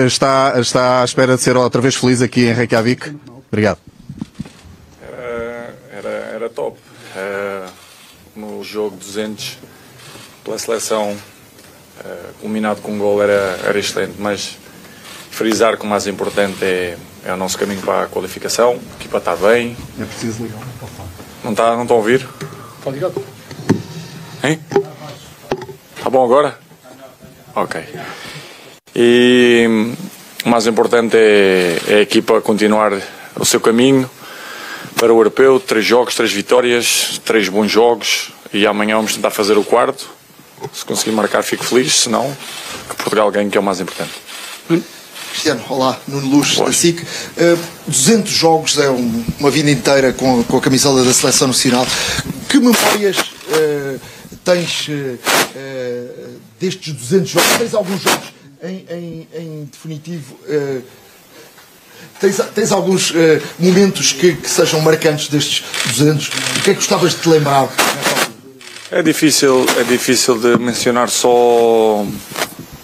Está à espera de ser outra vez feliz aqui em Reykjavik? Obrigado. Era top. No jogo 200 pela seleção, combinado com um gol era excelente, mas frisar que o mais importante é o nosso caminho para a qualificação. A equipa está bem. É preciso ligar. Não estão a ouvir? Está ligado? Hein? Está bom agora? Ok. E o mais importante é a equipa continuar o seu caminho para o europeu. 3 jogos, 3 vitórias, 3 bons jogos, e amanhã vamos tentar fazer o 4º. Se conseguir marcar, fico feliz. Se não, que Portugal ganhe, que é o mais importante. Cristiano, olá, Nuno Luz, da SIC. 200 jogos é uma vida inteira com a camisola da Seleção Nacional. Que memórias tens destes 200 jogos? Tens alguns jogos em definitivo? Tens alguns momentos que sejam marcantes destes 200? O que é que gostavas de te lembrar? É difícil de mencionar só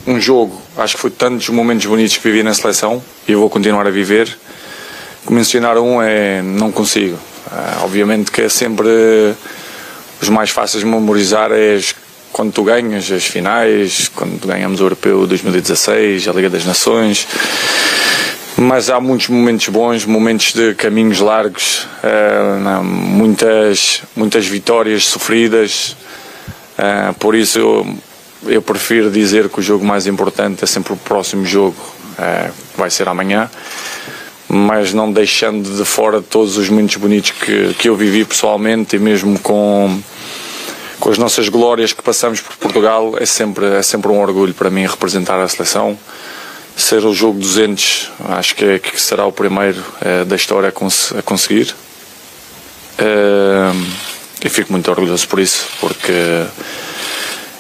um jogo. Acho que foi tantos momentos bonitos que vivi na seleção e eu vou continuar a viver. Mencionar um não consigo. Obviamente que é sempre os mais fáceis de memorizar quando tu ganhas as finais, quando ganhamos o Europeu 2016, a Liga das Nações. Mas há muitos momentos bons, momentos de caminhos largos, muitas vitórias sofridas. Por isso eu prefiro dizer que o jogo mais importante é sempre o próximo jogo, vai ser amanhã, mas não deixando de fora todos os momentos bonitos que eu vivi pessoalmente, e mesmo com as nossas glórias que passamos por Portugal. É sempre um orgulho para mim representar a seleção. Ser o jogo 200, acho que será o primeiro da história a conseguir. E fico muito orgulhoso por isso, porque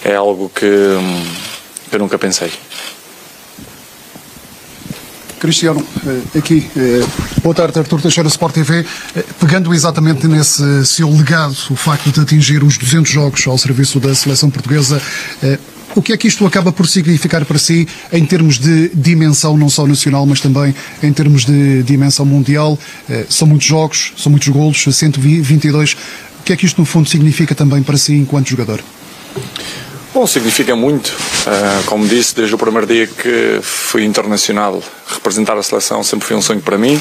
é algo que eu nunca pensei. Cristiano, aqui, boa tarde, Artur Teixeira, Sport TV. Pegando exatamente nesse seu legado, o facto de atingir os 200 jogos ao serviço da seleção portuguesa, o que é que isto acaba por significar para si em termos de dimensão, não só nacional, mas também em termos de dimensão mundial? São muitos jogos, são muitos golos, 122. O que é que isto, no fundo, significa também para si enquanto jogador? Bom, significa muito. Como disse, desde o primeiro dia que fui internacional, representar a seleção sempre foi um sonho para mim.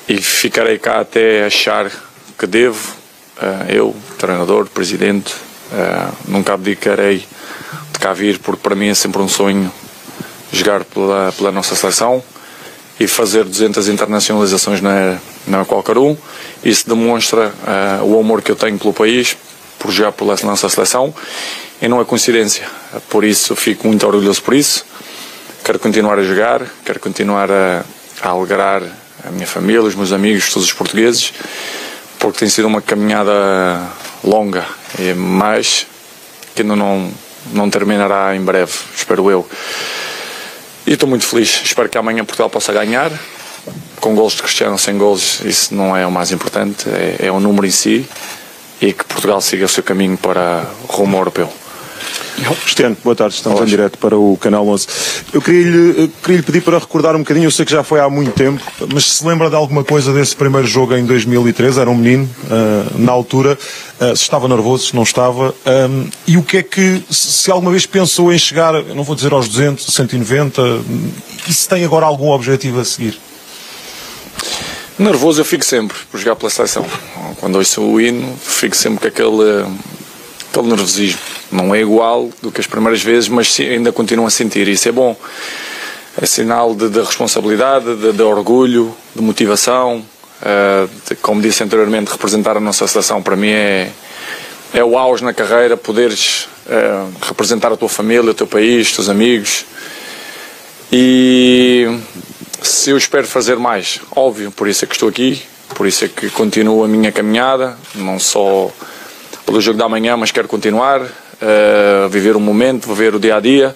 E ficarei cá até achar que devo. Eu, treinador, presidente, nunca abdicarei de cá vir, porque para mim é sempre um sonho jogar pela nossa seleção e fazer 200 internacionalizações não é qualquer um. Isso demonstra o amor que eu tenho pelo país, por jogar pela nossa seleção, e não é coincidência. Por isso fico muito orgulhoso por isso. Quero continuar a jogar, quero continuar a alegrar a minha família, os meus amigos, todos os portugueses, porque tem sido uma caminhada longa, mas que ainda não terminará em breve, espero eu. E estou muito feliz. Espero que amanhã Portugal possa ganhar, com golos de Cristiano, sem golos, isso não é o mais importante, é o número em si, e que Portugal siga o seu caminho para o rumo europeu. Cristiano, boa tarde, estamos em direto para o Canal 11. Eu queria lhe pedir para recordar um bocadinho, eu sei que já foi há muito tempo, mas se lembra de alguma coisa desse primeiro jogo em 2013, era um menino, na altura, se estava nervoso, se não estava, e o que é que, se alguma vez pensou em chegar, eu não vou dizer aos 200, 190, e se tem agora algum objetivo a seguir? Nervoso eu fico sempre por jogar pela seleção. Quando ouço o hino, fico sempre com aquele nervosismo. Não é igual do que as primeiras vezes, mas ainda continuo a sentir. Isso é bom. É sinal de responsabilidade, de orgulho, de motivação. Como disse anteriormente, representar a nossa seleção para mim é o auge na carreira. Poderes representar a tua família, o teu país, os teus amigos. E se eu espero fazer mais, óbvio, por isso é que estou aqui, por isso é que continuo a minha caminhada, não só pelo jogo da manhã, mas quero continuar a viver o momento, viver o dia a dia,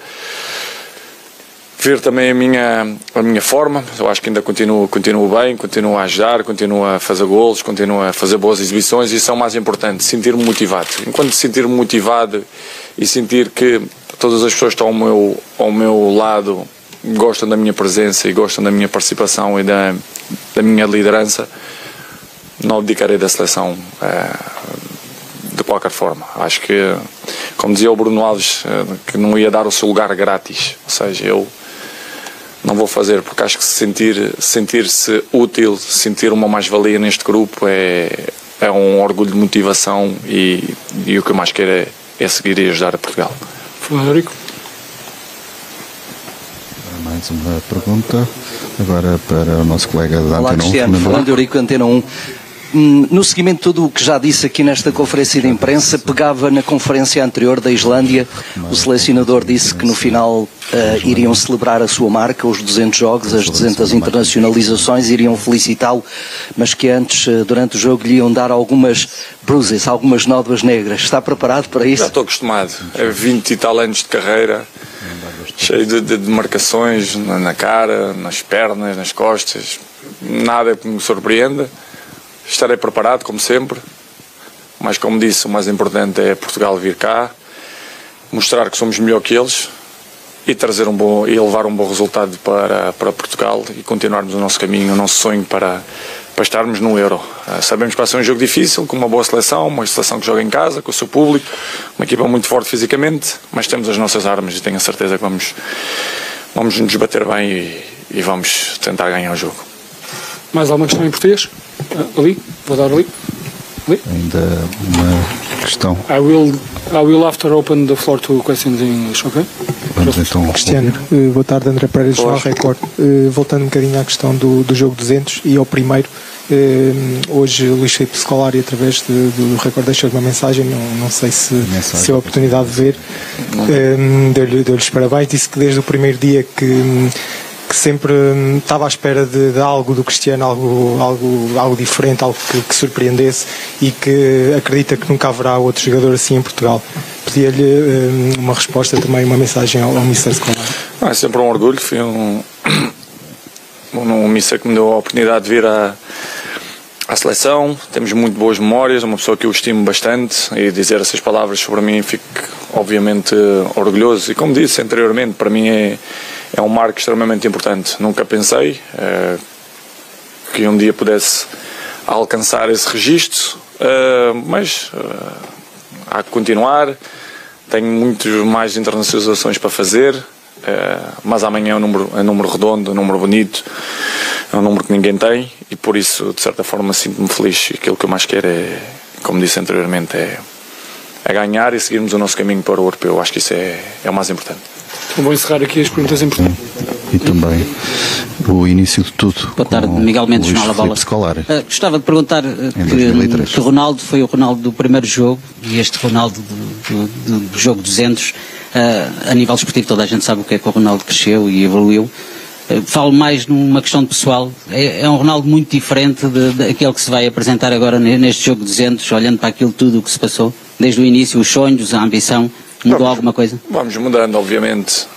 ver também a minha forma. Eu acho que ainda continuo bem, continuo a ajudar, continuo a fazer golos, continuo a fazer boas exibições, e isso é o mais importante, sentir-me motivado. Enquanto sentir-me motivado e sentir que todas as pessoas que estão ao meu lado gostam da minha presença e gostam da minha participação e da minha liderança, não abdicarei da seleção de qualquer forma. Acho que, como dizia o Bruno Alves, que não ia dar o seu lugar grátis, ou seja, eu não vou fazer, porque acho que sentir-se útil, sentir uma mais-valia neste grupo é um orgulho de motivação e o que eu mais quero é seguir e ajudar a Portugal. Frederico. Mais uma pergunta, agora para o nosso colega da Olá, Antena 1. Cristiano, falando de Eurico, Antena 1. No seguimento de tudo o que já disse aqui nesta conferência de imprensa, pegava na conferência anterior da Islândia, o selecionador disse que no final iriam celebrar a sua marca, os 200 jogos, as 200 internacionalizações, iriam felicitá-lo, mas que antes, durante o jogo, lhe iam dar algumas bruises, algumas nódoas negras. Está preparado para isso? Já estou acostumado, é 20 e tal anos de carreira, cheio de marcações na cara, nas pernas, nas costas, nada que me surpreenda. Estarei preparado, como sempre, mas como disse, o mais importante é Portugal vir cá, mostrar que somos melhor que eles e trazer e levar um bom resultado para Portugal e continuarmos o nosso caminho, o nosso sonho para estarmos no Euro. Sabemos que vai ser um jogo difícil, com uma boa seleção, uma seleção que joga em casa, com o seu público, uma equipa muito forte fisicamente, mas temos as nossas armas e tenho a certeza que vamos nos bater bem e vamos tentar ganhar o jogo. Mais alguma questão em português? Ali? Vou dar ali. Ainda uma questão. I will after open the floor to questions in English, ok? Vamos então. Cristiano, boa tarde, André Pereira, Jornal Record. Voltando um bocadinho à questão do jogo 200 e ao primeiro, hoje Luís Filipe Scolari, através do Record, deixou uma mensagem, não sei se a oportunidade de ver, deu-lhe os parabéns, disse que desde o primeiro dia que sempre estava à espera de algo do Cristiano, algo diferente, algo que surpreendesse, e que acredita que nunca haverá outro jogador assim em Portugal. Pedia-lhe uma resposta, também uma mensagem ao Mr. Scolari. É sempre um orgulho, foi um Mr. que me deu a oportunidade de vir à seleção. Temos muito boas memórias, uma pessoa que eu estimo bastante, e dizer essas palavras sobre mim fico obviamente orgulhoso, e como disse anteriormente, para mim é um marco extremamente importante. Nunca pensei que um dia pudesse alcançar esse registro, mas há que continuar. Tenho muitas mais internacionalizações para fazer, mas amanhã é um número redondo, um número bonito, é um número que ninguém tem, e por isso, de certa forma, sinto-me feliz. E aquilo que eu mais quero é, como disse anteriormente, é ganhar e seguirmos o nosso caminho para o europeu. Acho que isso é o mais importante. Vou encerrar aqui as perguntas em português. E também o início de tudo. Boa tarde, Miguel Mendes, Jornal A Bola. Gostava de perguntar que Ronaldo foi o Ronaldo do primeiro jogo, e este Ronaldo do jogo 200, a nível esportivo toda a gente sabe o que é que o Ronaldo cresceu e evoluiu. Falo mais numa questão pessoal, é um Ronaldo muito diferente daquele que se vai apresentar agora neste jogo 200, olhando para aquilo tudo o que se passou, desde o início, os sonhos, a ambição. Mudou alguma coisa? Vamos mudando, obviamente.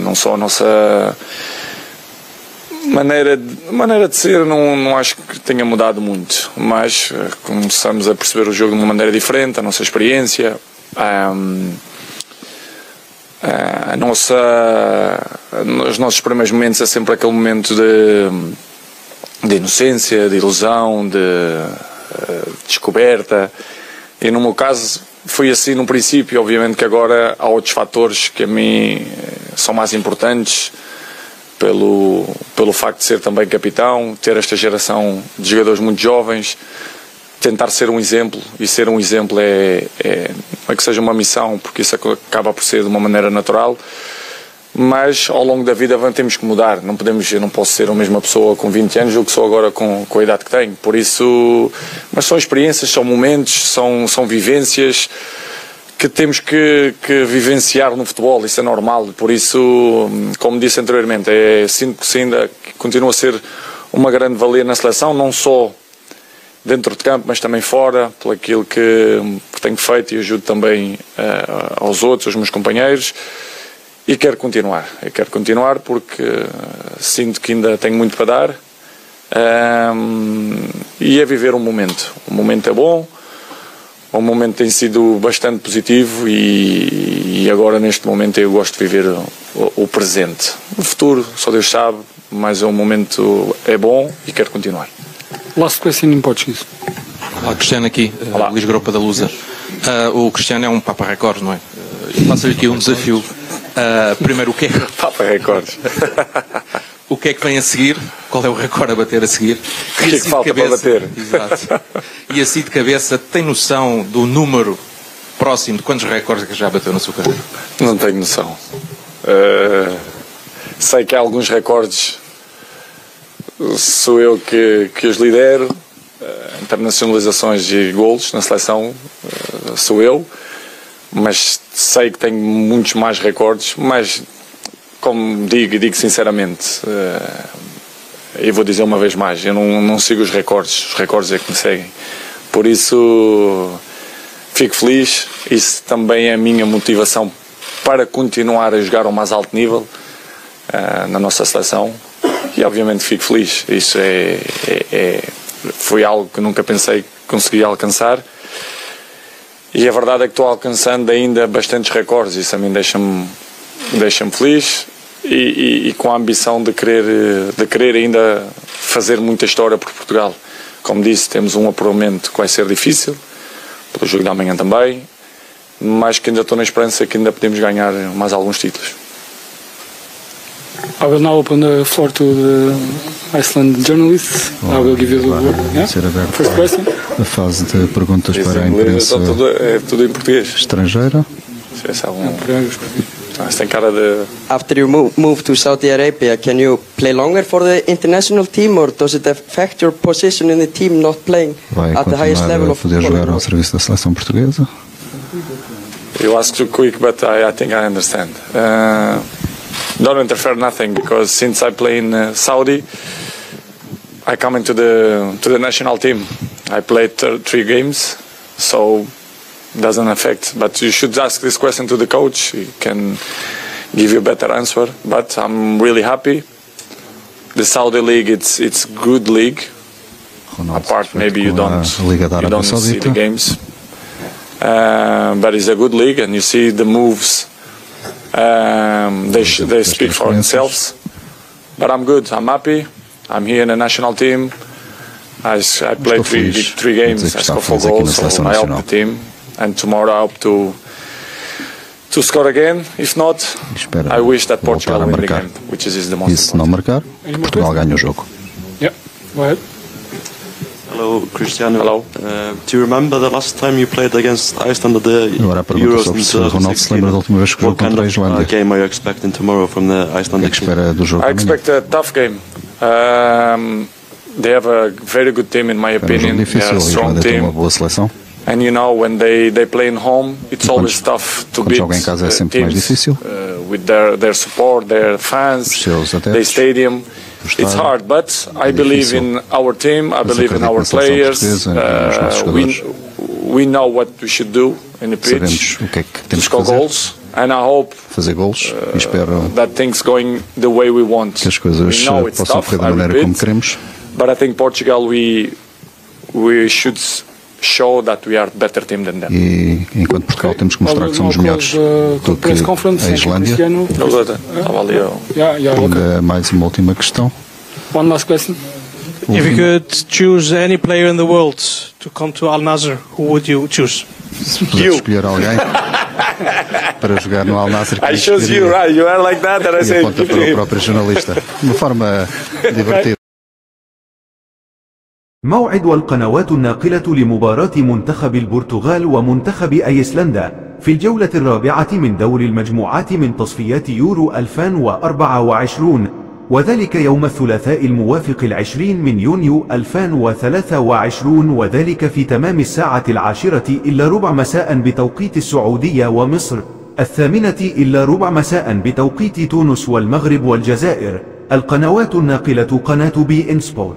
Não só a nossa maneira de ser, não acho que tenha mudado muito, mas começamos a perceber o jogo de uma maneira diferente, a nossa experiência, os nossos primeiros momentos é sempre aquele momento de inocência, de ilusão, de descoberta, e no meu caso foi assim no princípio. Obviamente que agora há outros fatores que a mim são mais importantes, pelo facto de ser também capitão, ter esta geração de jogadores muito jovens, tentar ser um exemplo, e ser um exemplo não é que seja uma missão, porque isso acaba por ser de uma maneira natural, mas ao longo da vida temos que mudar. Eu não posso ser a mesma pessoa com 20 anos do que sou agora com a idade que tenho. Por isso, mas são experiências, são momentos, são vivências que temos que vivenciar no futebol. Isso é normal. Por isso, como disse anteriormente, sinto que ainda continua a ser uma grande valia na seleção, não só dentro de campo, mas também fora, por aquilo que tenho feito, e ajudo também aos outros, aos meus companheiros. E quero continuar porque sinto que ainda tenho muito para dar, e é viver um momento. O momento é bom, o momento tem sido bastante positivo, e e agora neste momento eu gosto de viver o presente. O futuro, só Deus sabe, mas o momento é bom e quero continuar. Last question in Portuguese. Olá, Cristiano aqui, Luís Gropa da Lusa. O Cristiano é um Papa Record, não é? Eu faço-lhe aqui um desafio. Primeiro, o que é que... Papa Recordes. O que é que vem a seguir? Qual é o recorde a bater a seguir? O que é que falta para bater? Exato. E assim de cabeça, tem noção do número próximo de quantos recordes que já bateu na sua carreira? Não tenho noção. Sei que há alguns recordes, sou eu que os lidero. Internacionalizações e golos na seleção, sou eu. Mas sei que tenho muitos mais recordes, mas como digo sinceramente, eu vou dizer uma vez mais, eu não sigo os recordes é que me seguem. Por isso fico feliz, isso também é a minha motivação para continuar a jogar ao mais alto nível na nossa seleção, e obviamente fico feliz. Isso foi algo que nunca pensei que conseguiria alcançar, e a verdade é que estou alcançando ainda bastantes recordes. Isso a mim deixa-me feliz e com a ambição de querer ainda fazer muita história por Portugal. Como disse, temos um apuramento que vai ser difícil, pelo jogo da manhã também, mas que ainda estou na esperança que ainda podemos ganhar mais alguns títulos. I will now open the floor to the Iceland journalists. I will give you the word. Yeah? First question. A fase de perguntas para a imprensa é tudo em português. Estrangeira. Tem cara de... After you move to Saudi Arabia, can you play longer for the international team, or does it affect your position in the team not playing at the highest level of poder jogar ao serviço da seleção portuguesa? You ask too quick, but I think I understand. Don't interfere nothing, because since I play in Saudi, I come into the national team. I played 3 games, so doesn't affect. But you should ask this question to the coach. He can give you a better answer. But I'm really happy. The Saudi league, it's good league. Apart, maybe you don't see the games. But it's a good league, and you see the moves. They speak for themselves. But I'm good. I'm happy. I'm here in the national team. I played three games. I scored 4 goals, so I help the team. And tomorrow I hope to score again. If not, I wish that Portugal win the game, which is the most important. E se não marcar, Portugal ganha o jogo. Yeah, go ahead. Hello, Cristiano. Hello. Do you remember the last time you played against Iceland at the Euros in 2016? What kind of game are you expecting tomorrow from the Icelandic team? I expect a tough game. They have a very good team, in my opinion. They are a strong team. And you know, when they play in home, it's always tough to beat teams with their support, their fans, their stadium. It's hard, but I believe in our team. I believe in our players. We know what we should do in the pitch to score goals, and I hope that things going the way we want. We know it's tough, I repeat, but I think Portugal, we should show that we are a better team than them. E enquanto Portugal temos que mostrar que somos melhores do que a Islândia. Ainda mais uma última questão. One last question. If you could choose any player in the world to come to Al Nassr, who would you choose? Se pudesse escolher alguém para jogar no Al Nassr, I chose you, right? You are like that, and I say. Aponta para o próprio jornalista, de uma forma divertida. موعد القنوات الناقلة لمباراة منتخب البرتغال ومنتخب أيسلندا في الجولة الرابعة من دور المجموعات من تصفيات يورو 2024، وذلك يوم الثلاثاء الموافق 20 من يونيو 2023، وذلك في تمام 10:10 مساء بتوقيت السعودية ومصر، 8:10 مساء بتوقيت تونس والمغرب والجزائر. القنوات الناقلة قناة بي إن سبورت.